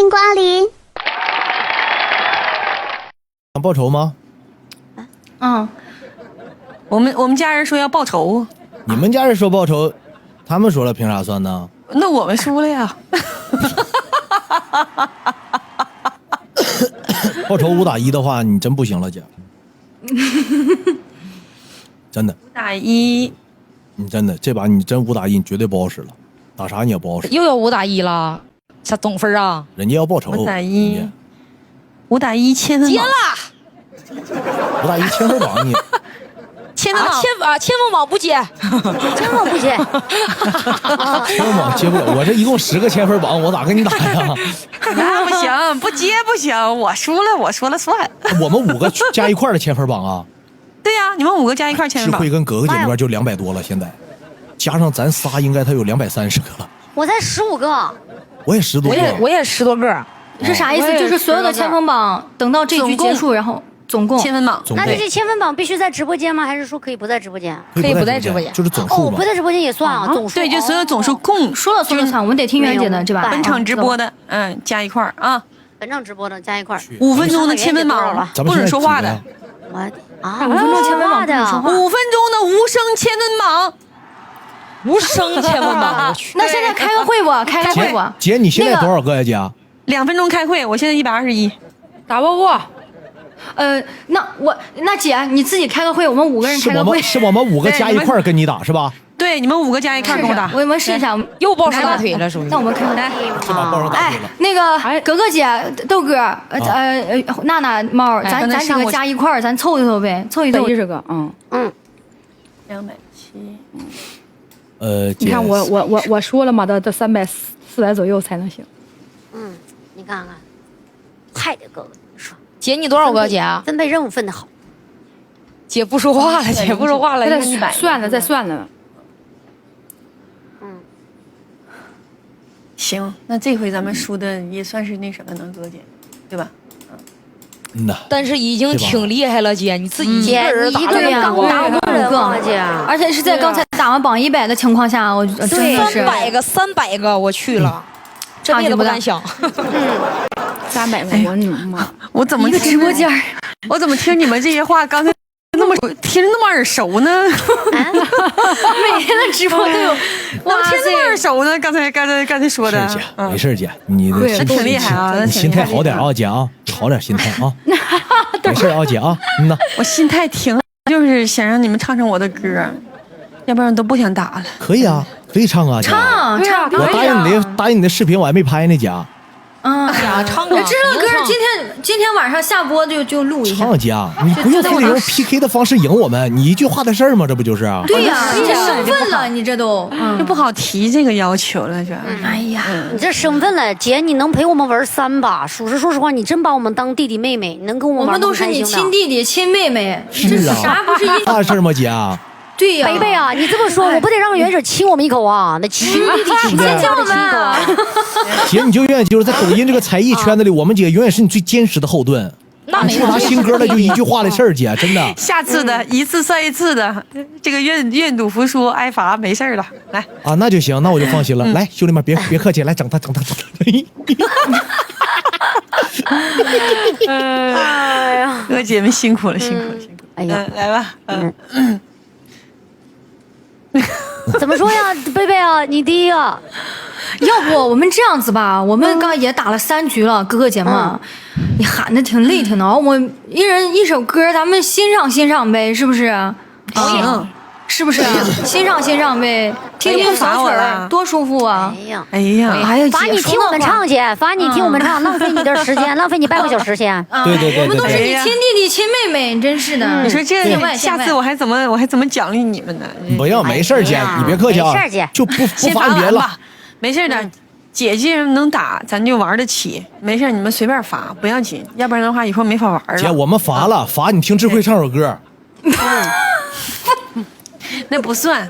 迎光临。想报仇吗？嗯，我们家人说要报仇。你们家人说报仇，他们说了凭啥算呢？那我们输了呀。报仇5打1的话，你真不行了，姐。真的。5打1。你真的这把你真5打1，你绝对不好使了，打啥你也不好使。又要5打1了，啥总分啊？人家要报仇。5打1，5打1千分榜。结了。5打1千分榜你。千分榜不接，千分不接。千分榜接不了，我这一共10个千分榜，我咋跟你打呀？那不行，不接不行，我输了，我说了算。我们5个加一块的千分榜啊。对呀，你们5个加一块千分榜。智慧跟格格姐那边就200多了，现在加上咱仨，应该他有230个了。我才15个。我也10多个。我也10多个。是啥意思？就是所有的千分榜等到这局结束，然后总共千分榜。那这千分榜必须在直播间吗？还是说可以不在直播间？可以不在直播间，就是总数嘛。不在直播间也算啊，总数。对，就所有总数共说了算，我们得听袁姐的，对吧？本场直播的，加一块啊。本场直播的加一块。5分钟的千分榜，不准说话的。我啊，5分钟千分榜不准说话。5分钟的无声千分榜。无声千分榜，我去。那现在开个会不？开个会不？姐，你现在多少个呀，姐？2分钟开会，我现在121。打不过。那姐你自己开个会，我们5个人开个会。是我们5个加一块跟你打是吧？对，你们5个加一块跟我打。我们试一下，又抱大腿了，是不是？那我们看看。是吧？抱上大腿了。那个格格姐、豆哥、娜娜、猫，咱几个加一块，咱凑一凑呗，凑一凑110个，270。你看我说了嘛，得300、400左右才能行。你看看，害得哥哥说。姐你多少个姐？分配任务分得好。姐不说话了，姐不说话了，再算了。行，那这回咱们输的也算是那什么呢，哥姐，对吧？但是已经挺厉害了，姐，你自己一个人打对呀，刚打5个，姐，而且是在刚才打完榜100的情况下，我真的是300个，我去了，这辈子不敢想。300个，我妈，我怎么一个直播间，我怎么听你们这些话，刚才那么听着那么耳熟呢？每天的直播都有，我听那么耳熟呢？刚才说的。姐，没事姐，你的挺厉害啊，你心态好点啊，姐啊，好点心态啊。没事啊，姐啊，我心态挺，就是想让你们唱唱我的歌，要不然都不想打了。可以啊，可以唱啊，唱。我答应你的视频我还没拍呢，姐。唱啊！这首歌今天晚上下播就录一下。唱姐，你不用非得用 PK 的方式赢我们，你一句话的事儿吗？这不就是？对呀，你这身份了，你这都就不好提这个要求了，是吧？哎呀，你这身份了，姐，你能陪我们玩3把？说实话，你真把我们当弟弟妹妹，你能跟我们都是你亲弟弟亲妹妹，是啊，啥不是大事吗，姐？对呀，贝贝啊，你这么说，我不得让袁姐亲我们一口啊？那亲弟弟亲姐姐的亲一口。姐，你就永远就是在抖音这个才艺圈子里，我们姐永远是你最坚实的后盾。那没出啥新歌了就一句话的事儿，姐，真的。下次的一次算一次的，这个愿赌服输，挨罚没事了。来啊，那就行，那我就放心了。来，兄弟们，别客气，来整他。哎呀，哥姐们辛苦了。哎呀，来吧，怎么说呀，贝贝啊，你第一啊。要不我们这样子吧，我们刚也打了3局了，哥哥姐们，你喊的挺累挺挠，我一人一首歌，咱们欣赏呗，是不是？行，是不是？欣赏呗，听听小曲儿，多舒服啊！哎呀，罚你听我们唱去，罚你听我们唱，浪费你的时间，浪费你半个小时先。对，我们都是你亲弟弟亲妹妹，真是的。你说这下次我还怎么奖励你们呢？不要，没事姐，你别客气啊，没事姐，就不罚你别了。没事的，姐既然能打，咱就玩得起。没事，你们随便罚，不要紧，要不然的话以后没法玩了。姐，我们罚了，罚你听智慧唱首歌。那不算，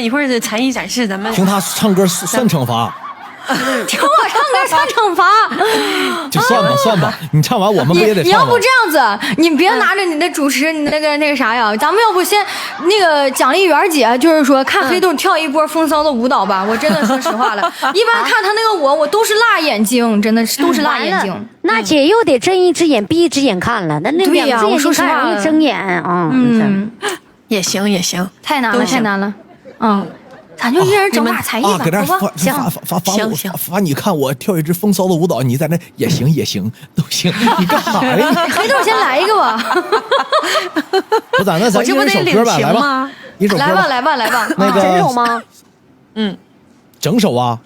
一会儿的才艺展示咱们听他唱歌算惩罚。听我唱歌算惩罚，就算吧，你唱完我们不也得唱吗？你要不这样子，你别拿着你的主持，你那个啥呀，咱们要不先那个奖励媛姐，就是说看黑豆跳一波风骚的舞蹈吧。我真的说实话了，一般看他那个我都是辣眼睛，真的是都是辣眼睛。那姐又得睁一只眼闭一只眼看了，那两只眼睛看容易睁眼啊。也行，太难了，太难了。咱就一人整把才艺吧，搁这好吧？发你看我跳一支风骚的舞蹈，你在那也行都行，你干啥呀？黑豆先来一个吧。不咱那咱一人首歌吧，来吧，一首歌来吧。那个整首吗？整首啊？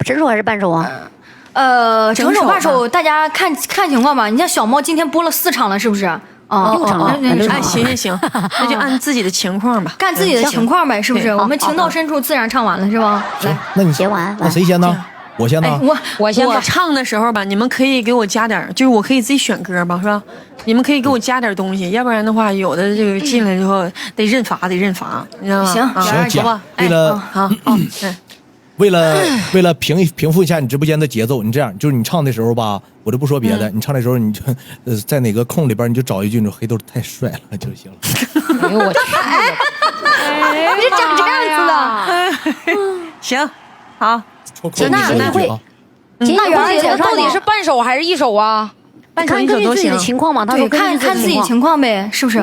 整首还是半首啊？整首半首，大家看情况吧。你像小猫今天播了4场了，是不是？又场了，行，那就按自己的情况吧，干自己的情况呗，是不是？我们情到深处自然唱完了，是吧？来，那你写完，那谁先呢？我先呢？我先。我唱的时候吧，你们可以给我加点，就是我可以自己选歌吧，是吧？你们可以给我加点东西，要不然的话，有的这个进来之后得认罚，你知道吗？行吧。为了好，为了平复一下你直播间的节奏，你这样就是你唱的时候吧，我就不说别的，你唱的时候你就在哪个空里边你就找一句你说黑豆太帅了就行了。哎呦我去！你长这样子了？行，好，那会。那媛姐到底是半首还是一首啊？半首一首都行。情况嘛，他说看自己情况呗，是不是？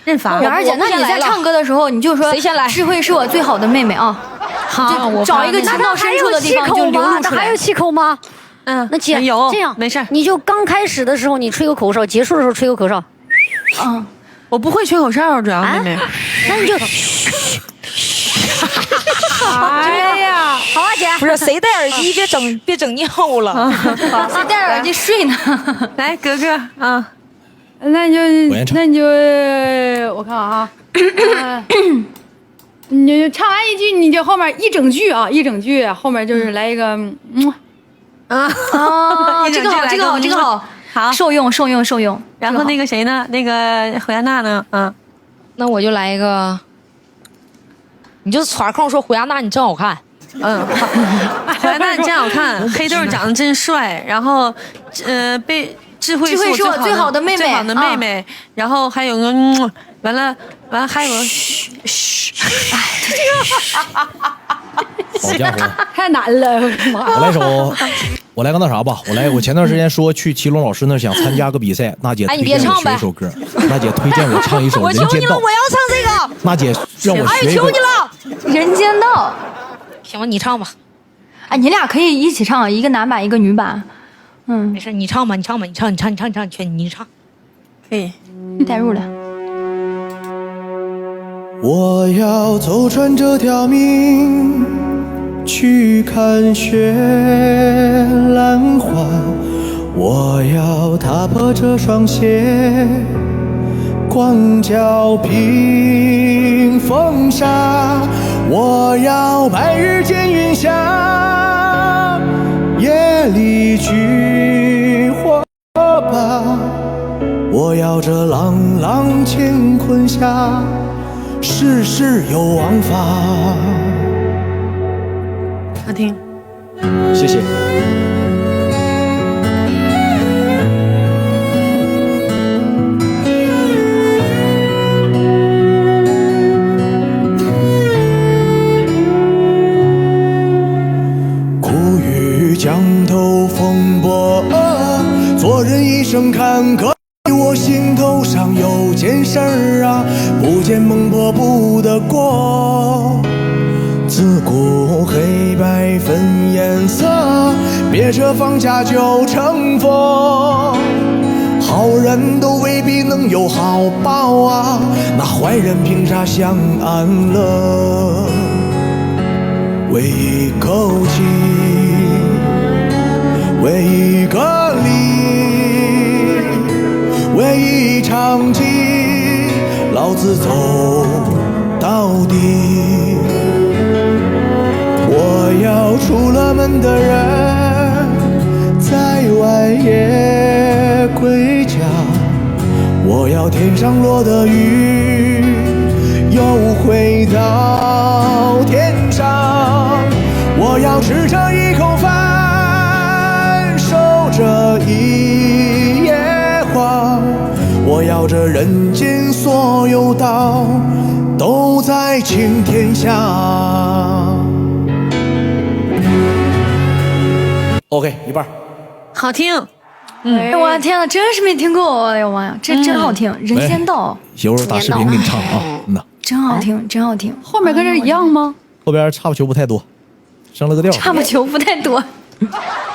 认罚。媛姐，那你在唱歌的时候，你就说谁先来？智慧是我最好的妹妹啊。好，就找一个情到深处的地方就流露出来。还有气口吗？那姐有这样没事，你就刚开始的时候你吹个口哨，结束的时候吹个口哨。我不会吹口哨，主要妹妹。那你就。哎呀，好啊，姐。不是谁戴耳机，别整尿了。谁戴耳机睡呢？来，哥哥啊，那你就我看啊。你就唱完一句，你就后面一整句后面就是来一个这个好，受用。然后那个谁呢？那个胡亚娜呢？那我就来一个，你就耍空说胡亚娜你真好看。胡亚娜你真好看，黑豆长得真帅，然后被智慧是我最好的妹妹，然后还有个完了还有个好家伙，太难了！我来首，我来个那啥吧，我前段时间说去祁隆老师那想参加个比赛，娜姐推荐我学一首歌，娜姐推荐我唱一首《人间道》。我求你了，我要唱这个。娜姐让我学一个。求你了，《人间道》。行吧，你唱吧。你俩可以一起唱，一个男版一个女版。没事，你唱吧，你唱，全你唱。可以，你带入了。我要走穿这条命，去看雪兰花。我要踏破这双鞋，光脚平风沙。我要白日见云霞，夜里菊花吧。我要这朗朗乾坤下，世事有王法。好听，谢谢。苦雨江头风波，做人一生坎坷。我心头上有件事儿啊，不见孟婆不得过。自古黑白分颜色，别这放假就成佛。好人都未必能有好报啊，那坏人凭啥享安乐？为一口气，为一个理，为一场棋，老子走到底。我要出了门的人，在外也归家。我要天上落的雨，又回到天上。我要吃这一口饭，道这人间所有道都在青天下。OK， 一半。好听。我的天呐，真是没听过！哎呦妈呀，这真好听，《人间道》。一会儿打视频给你唱啊，真好听，真好听。后面跟这一样吗？后边差不球不太多，升了个调。差不球不太多。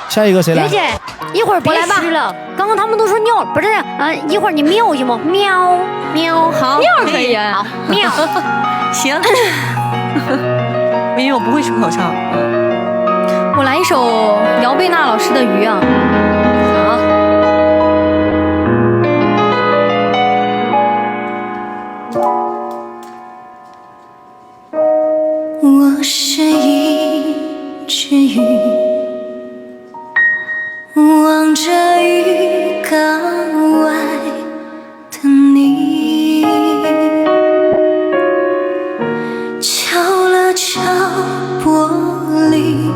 下一个谁来？姐姐，一会儿别吃了。刚刚他们都说尿，不是一会儿你喵行吗？喵喵，好，喵可以啊，好喵，行。因为我不会出口唱。我来一首姚贝娜老师的《鱼》啊。我是一只鱼，望着鱼缸外的你，敲了敲玻璃，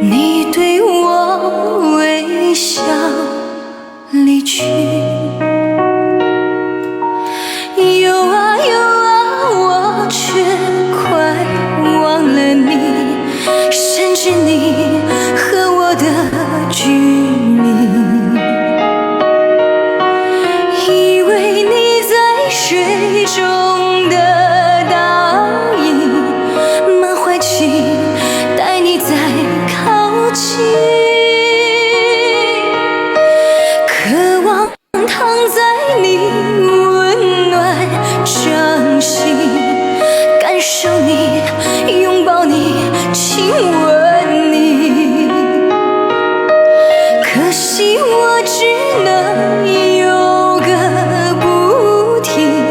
你对我微笑离去。游啊游啊，我却快忘了你，甚至你和我的距离。以为你在水中的倒影，满怀期待你再靠近，渴望躺在你温暖掌心，感受你，拥抱你，亲吻你。可惜我只能有个不停，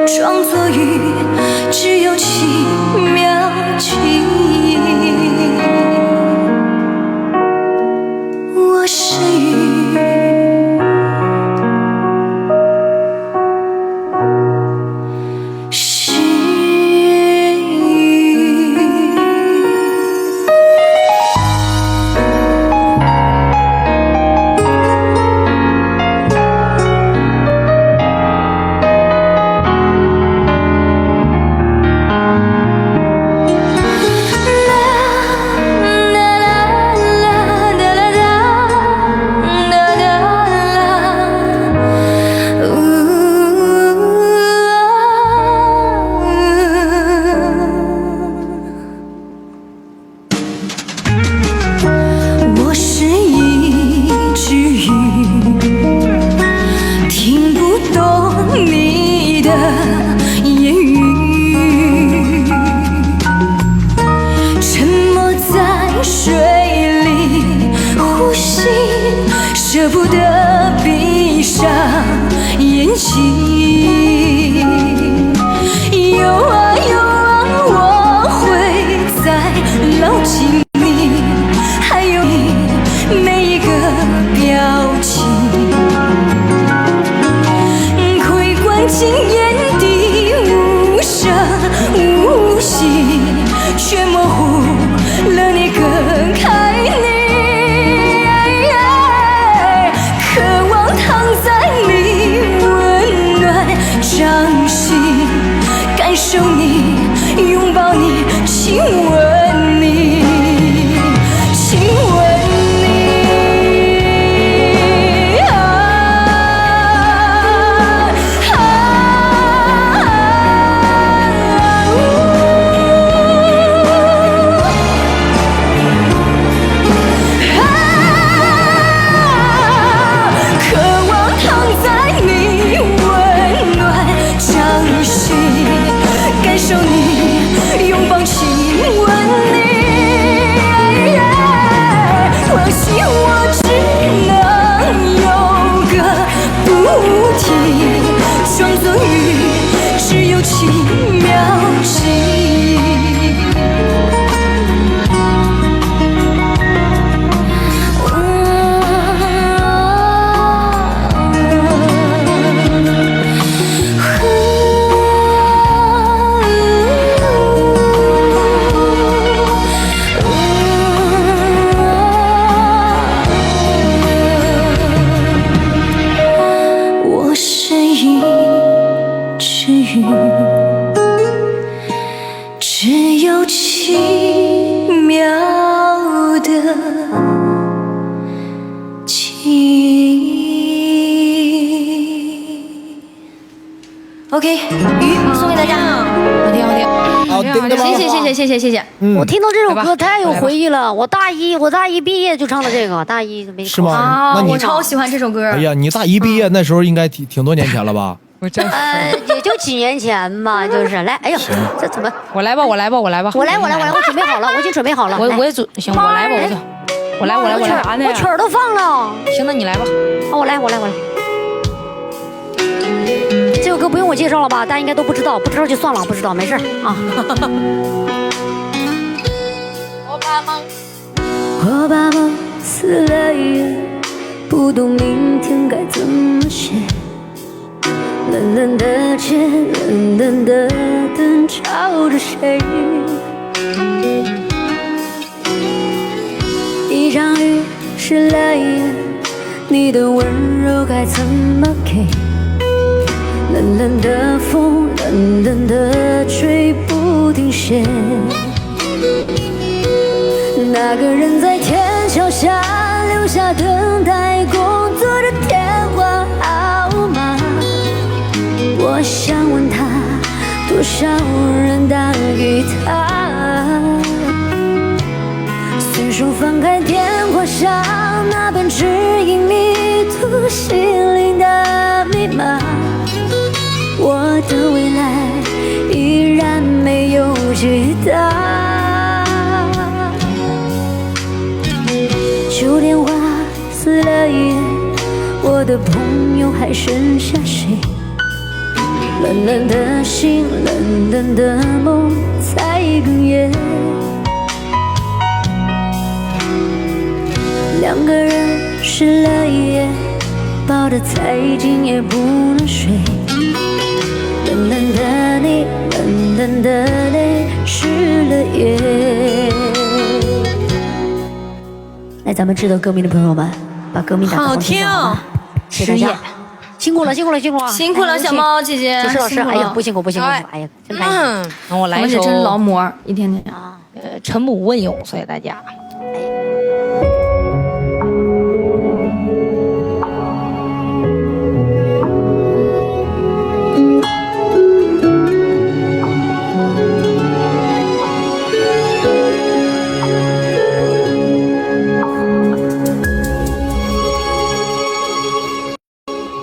装作鱼，只有奇妙记忆。我是鱼，是我是一只鱼，听不懂你的言语，沉默在水里呼吸，舍不得闭上眼睛。游啊游啊，我会再牢记你，还有你每一个表情，窥观进眼底，无声无息，却模糊了你更开你。渴望躺在你温暖掌心，感受你，拥抱你，亲吻你，亲吻你。渴望躺在你温暖掌心，感受你，拥抱亲吻。OK，鱼送给大家。好听好听。好，听的吗？谢谢。我听到这首歌太有回忆了。我大一毕业就唱的这个，大一没是吗？啊，我超喜欢这首歌。哎呀，你大一毕业那时候应该挺多年前了吧？也就几年前吧，就是来，哎呦，这怎么？我来吧，我来，我准备好了，我已经准备好了。我也准行，我来吧，我来，我曲儿都放了。行，那你来吧。我来。这首歌不用我介绍了吧？大家应该都不知道，不知道就算了，不知道没事啊。我把梦撕了一页，不懂明天该怎么写。冷冷的街，冷冷的灯照着谁？一场雨湿了一夜，你的温柔该怎么给？冷冷的风，冷冷的吹不停歇。那个人在天桥下留下等待工作的电话号码，我想问他，多少人打给他？随手翻开电话上那本指引迷途心灵的密码，我的未来依然没有解答。旧电话撕了一页，我的朋友还剩下谁？冷冷的心，冷冷的梦在哽咽。两个人湿了一夜，抱得再紧也不能睡。冷冷的你，冷冷的泪湿了夜。来，咱们知道歌名的朋友们，把歌名打在旁边好吗？谢谢大家，辛苦了，辛苦了，小猫姐姐，老师，哎呀，不辛苦，哎呀，真开心。那我来一首，真是劳模，一天天啊，陈母问友，谢谢大家。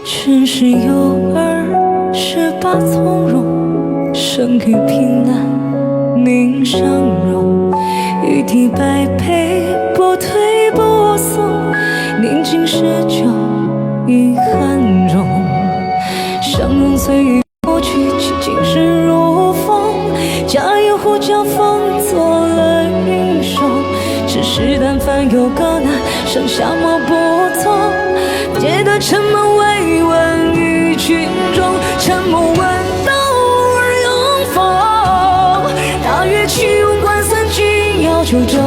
尘世有儿18从容，生于平淡宁上容，玉体百倍不退不送，年近19已寒容，相容岁月过去，今生如风，家有呼叫风做了英雄，只是但凡有个难，剩下默不从，阶段沉默未闻于群众，沉默闻道而永逢，大乐曲用关三军要九州，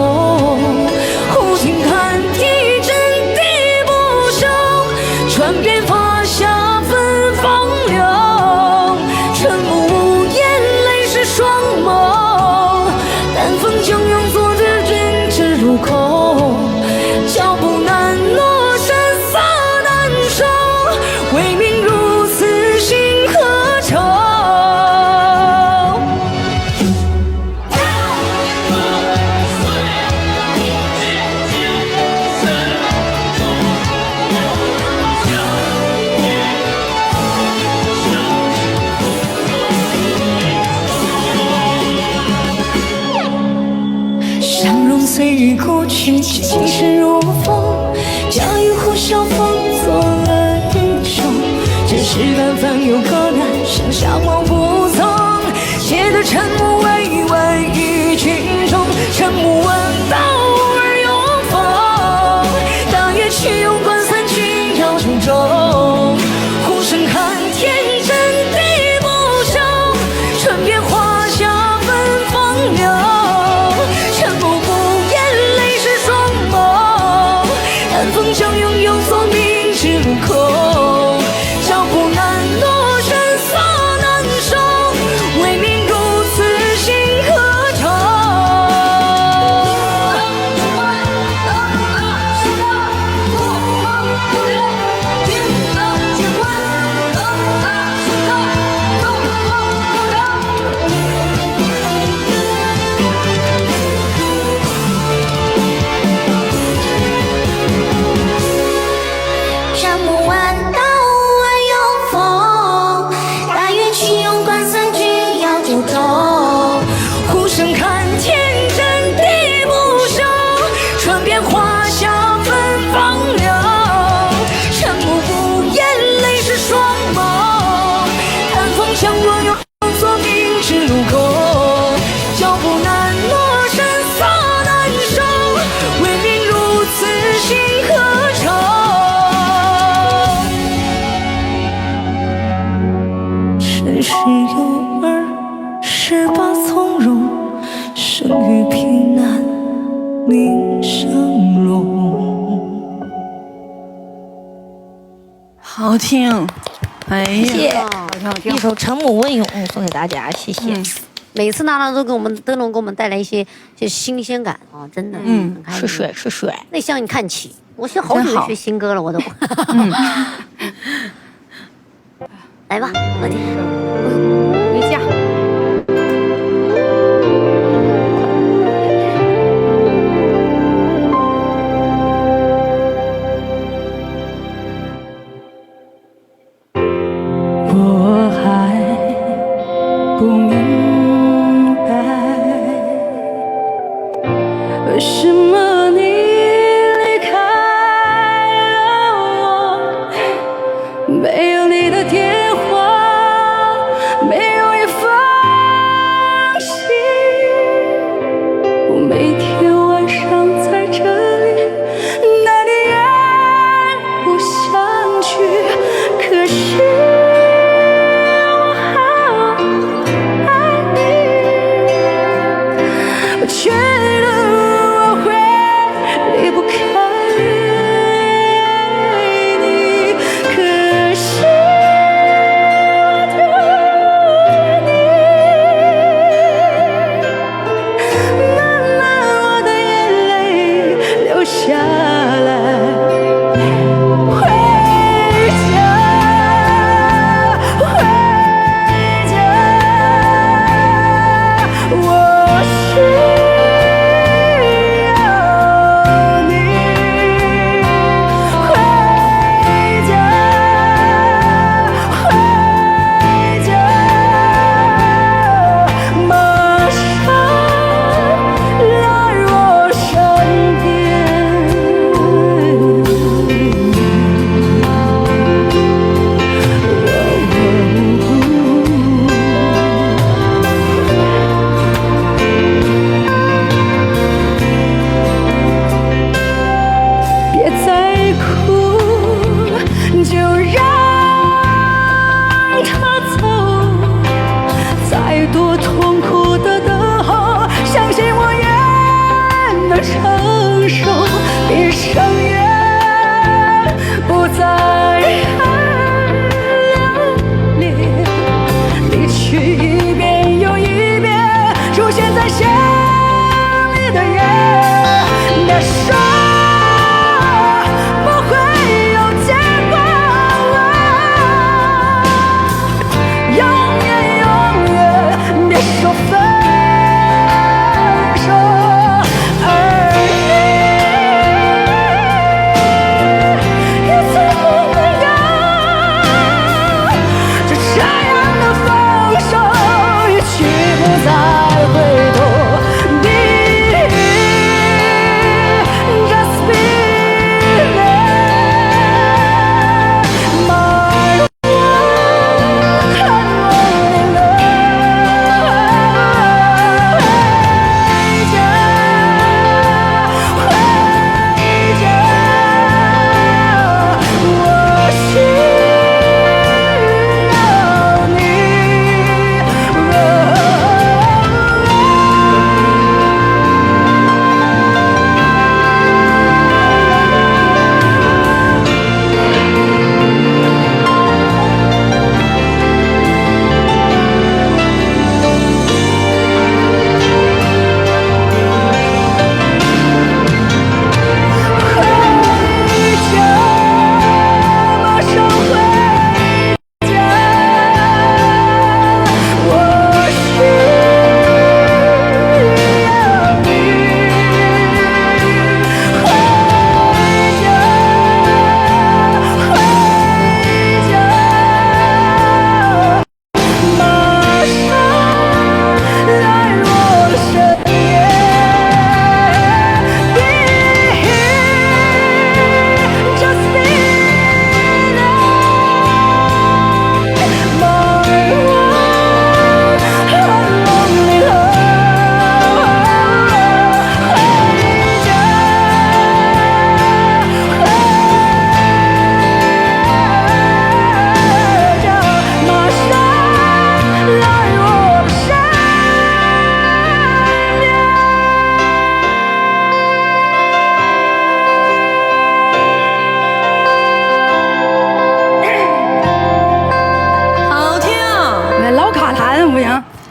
忽听看地震地不休，传遍华夏芬芳流，沉默无言泪是双眸，丹凤将拥坐着真知入口，脚步难落神色难收，为民如此心何愁。相容岁月过去，今生如风，家喻户晓风做了英雄，只是但凡有个难，剩下默不从，写的沉默未闻于群众，沉默闻道而永逢，大乐曲用关三军要九州，呼声看天震地不休，传遍华夏芬芳流，沉默不言泪是双眸，丹凤将拥有所迷峥嵘。好听，哎呀，一首《沉默温勇》送给大家，谢谢。每次娜娜都能给我们带来一些新鲜感啊，真的，是水是水，那向你看齐。我学好久没学新歌了，我都。来吧，我听。回家。我还不明白，为什么你离开了我，没有你的电话，没有一封信，我每天晚上在这里，那你也不想去，可是觉得我会离不开你，可是我对你，慢慢我的眼泪流下来。回家，回家，我需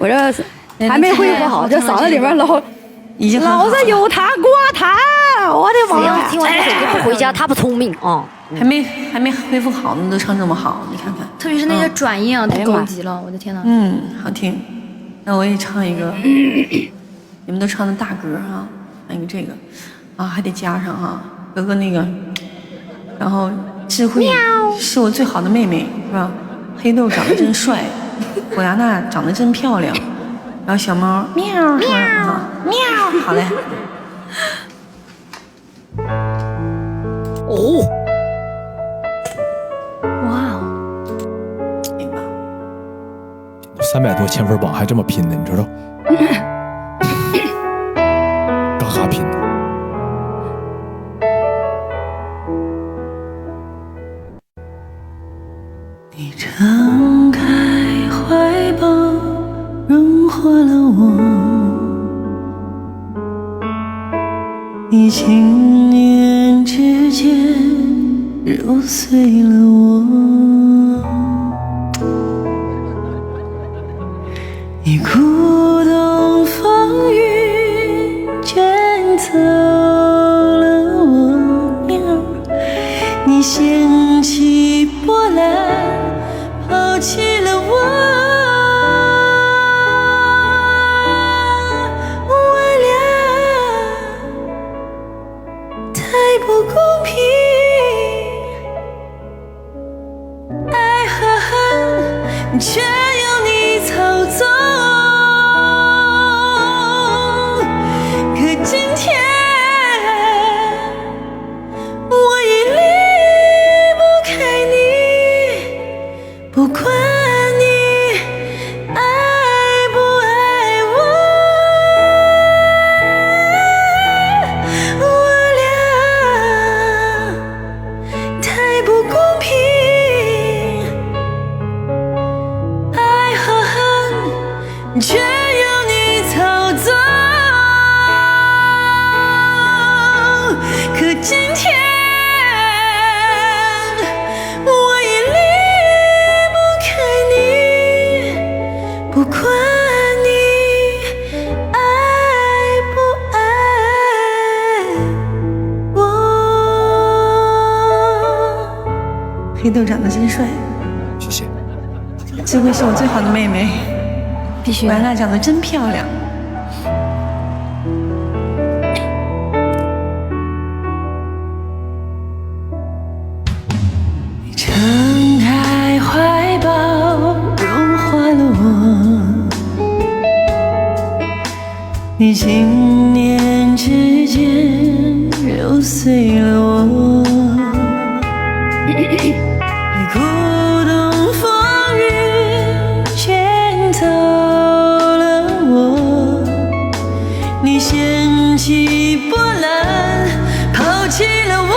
我这还没恢复好，这嗓子里边老是有痰过痰，我的妈呀！听完这首歌不回家，他不聪明啊。还没恢复好呢，都唱这么好，你看看。特别是那些转音啊，太高级了，我的天哪！好听。那我也唱一个，你们都唱的大歌啊，唱一个这个，啊，还得加上啊，哥哥那个，然后智慧是我最好的妹妹，是吧？黑豆长得真帅，火牙娜长得真漂亮，然后小猫喵喵喵，好嘞。哦。300多千分榜还这么拼的，你知道？嘎嘎拼的。你张开怀抱，融化了我，你轻念之间揉碎了我。你鼓动风雨，卷走了我喵；你掀起波澜，抛弃了我。我俩太不公平，爱和恨全由你操纵。不管你爱不爱我，我俩太不公平，爱和恨全由你操纵。可今天不管你爱不爱我。黑豆长得真帅，谢谢。智慧是我最好的妹妹，必须。完了，长得真漂亮。你撑开怀抱，你轻念之间揉碎了我，你鼓动风雨卷走了我，你掀起波澜抛弃了我。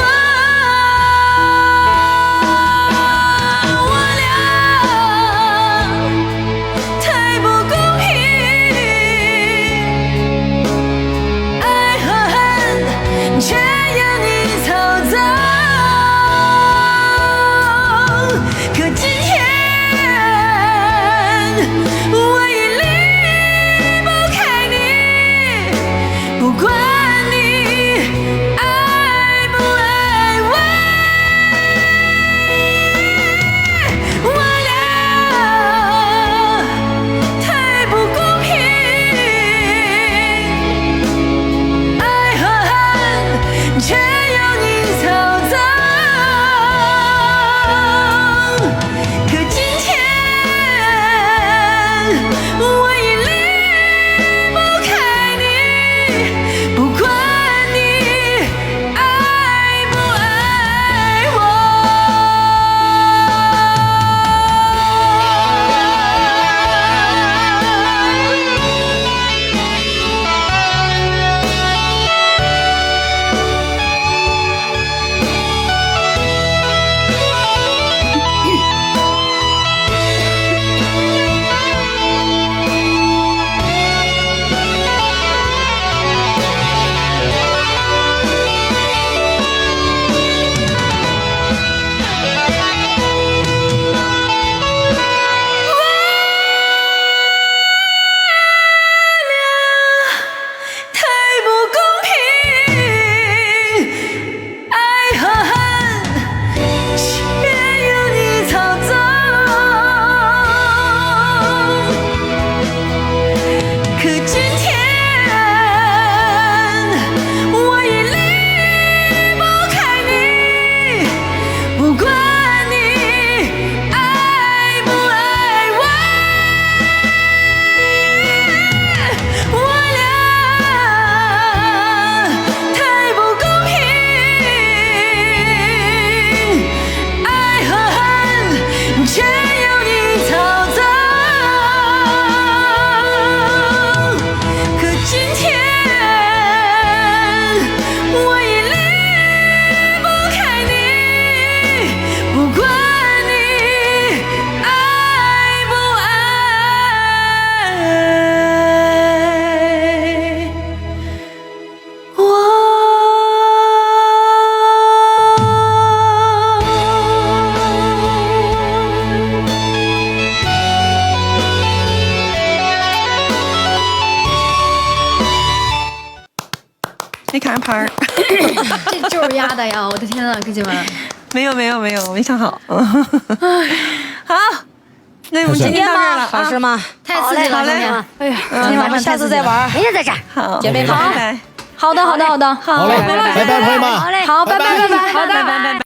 全由你操查牌。这就是压的呀！我的天呐，哥姐们，没有，没想好。好，那我们今天到这儿了，好事吗？太刺激了，好嘞，哎呀，今天晚上下次再玩，明天再战。好，姐妹们，拜拜。好的，好嘞，拜拜，朋友们。好嘞，好，拜拜，好的，拜拜。